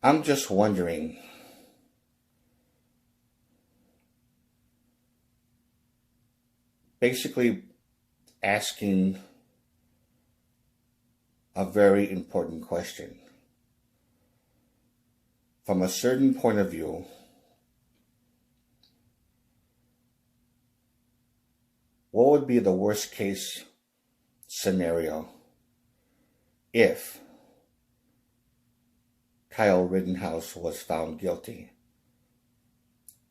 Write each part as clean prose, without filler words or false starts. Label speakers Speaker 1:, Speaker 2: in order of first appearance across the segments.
Speaker 1: I'm just wondering, basically asking a very important question. From a certain point of view, what would be the worst case scenario if Kyle Rittenhouse was found guilty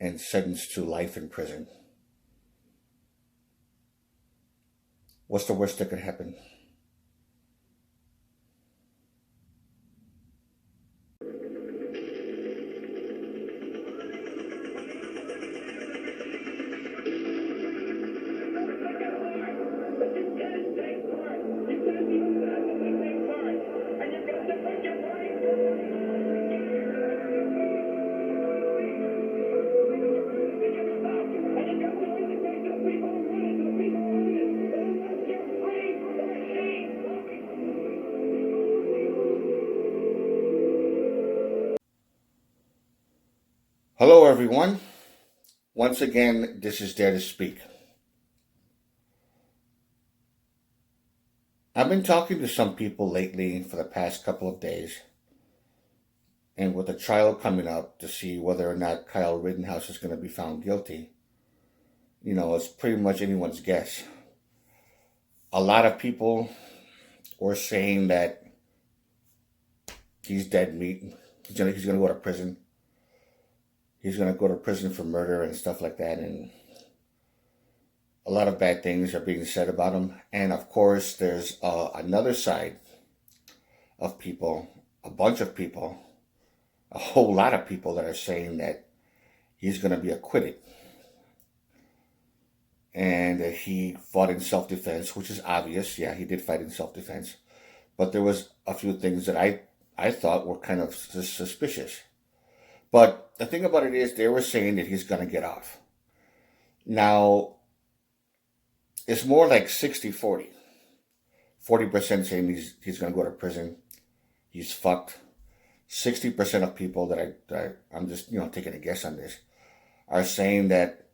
Speaker 1: and sentenced to life in prison? What's the worst that could happen? Hello, everyone. Once again, this is Dare to Speak. I've been talking to some people lately for the past couple of days, and with the trial coming up to see whether or not Kyle Rittenhouse is going to be found guilty, it's pretty much anyone's guess. A lot of people were saying that he's dead meat. He's gonna go to prison. He's gonna go to prison for murder and stuff like that, and a lot of bad things are being said about him. And of course, there's another side of people, a bunch of people, a whole lot of people that are saying that he's going to be acquitted and that he fought in self-defense, which is obvious. Yeah, he did fight in self-defense. But there was a few things that I thought were kind of suspicious. But the thing about it is they were saying that he's going to get off. Now, it's more like 60-40. 40% saying he's going to go to prison. He's fucked. 60% of people that I'm just taking a guess on this are saying that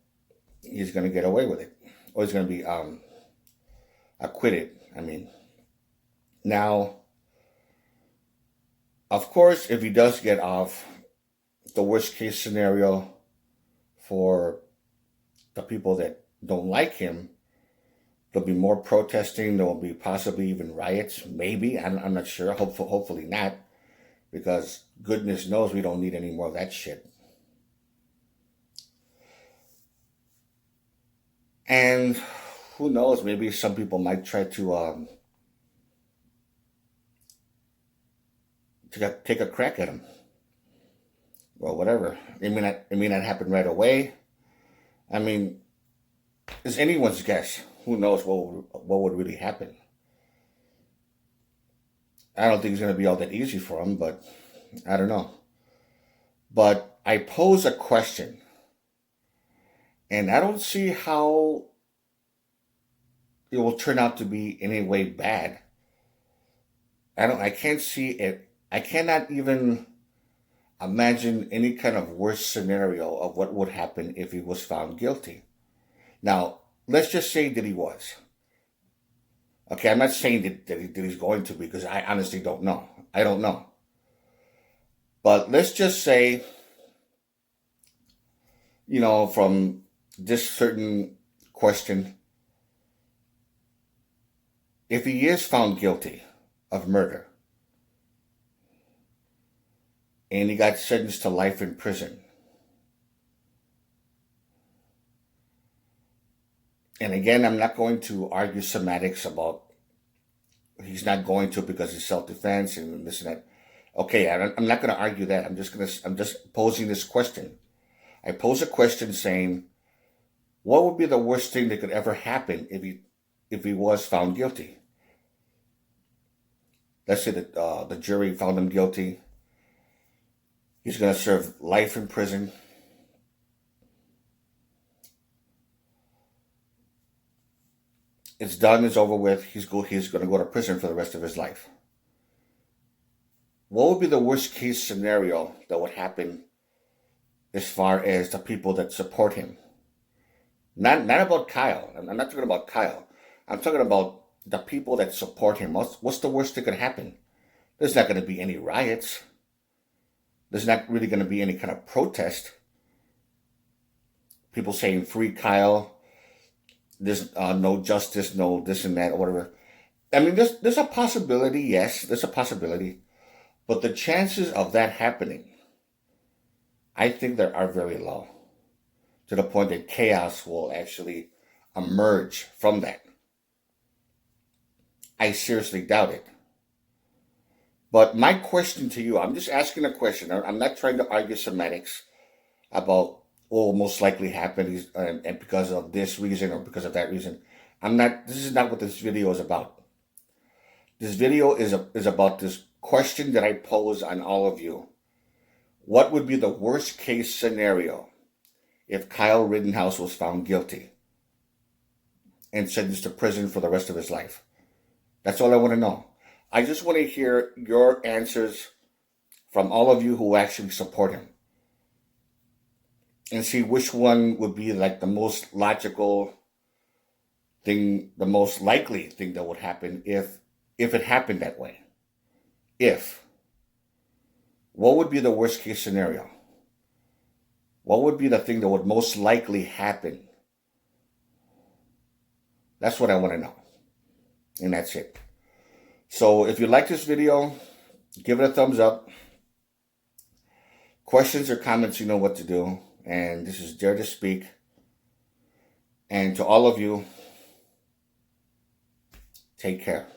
Speaker 1: he's going to get away with it, or he's going to be acquitted. Now, of course, if he does get off, the worst case scenario for the people that don't like him, there'll be more protesting. There will be possibly even riots. Maybe. I'm not sure. Hopefully not. Because goodness knows we don't need any more of that shit. And who knows? Maybe some people might try to take a crack at him. Well, whatever. It may not happen right away. It's anyone's guess. Who knows what would really happen? I don't think it's going to be all that easy for him, but I don't know. But I pose a question, and I don't see how it will turn out to be in any way bad. I can't see it. I cannot even imagine any kind of worst scenario of what would happen if he was found guilty. Now, let's just say that he was. Okay, I'm not saying that he's going to be, because I honestly don't know. I don't know. But let's just say, from this certain question, if he is found guilty of murder and he got sentenced to life in prison, and again, I'm not going to argue semantics about he's not going to because it's self-defense and this and that. Okay, I'm not going to argue that. I'm just posing this question. I pose a question saying, what would be the worst thing that could ever happen if he was found guilty? Let's say that the jury found him guilty. He's going to serve life in prison. It's done, it's over with. He's going to go to prison for the rest of his life. what would be the worst case scenario that would happen as far as the people that support him? Not about Kyle. I'm not talking about Kyle. I'm talking about the people that support him. What's the worst that could happen? There's not going to be any riots. There's not really going to be any kind of protest. People saying free Kyle. There's no justice, no this and that, or whatever. I mean, there's a possibility. Yes, there's a possibility, but the chances of that happening, I think, they are very low. To the point that chaos will actually emerge from that. I seriously doubt it. But my question to you, I'm just asking a question. I'm not trying to argue semantics about what will most likely happen and because of this reason or because of that reason. This is not what this video is about. This video is about this question that I pose on all of you. What would be the worst case scenario if Kyle Rittenhouse was found guilty and sentenced to prison for the rest of his life? That's all I want to know. I just want to hear your answers from all of you who actually support him and see which one would be like the most logical thing, the most likely thing that would happen if it happened that way. What would be the worst case scenario? What would be the thing that would most likely happen? That's what I want to know. And that's it. So if you like this video, give it a thumbs up. Questions or comments, you know what to do. And this is Dare to Speak. And to all of you, take care.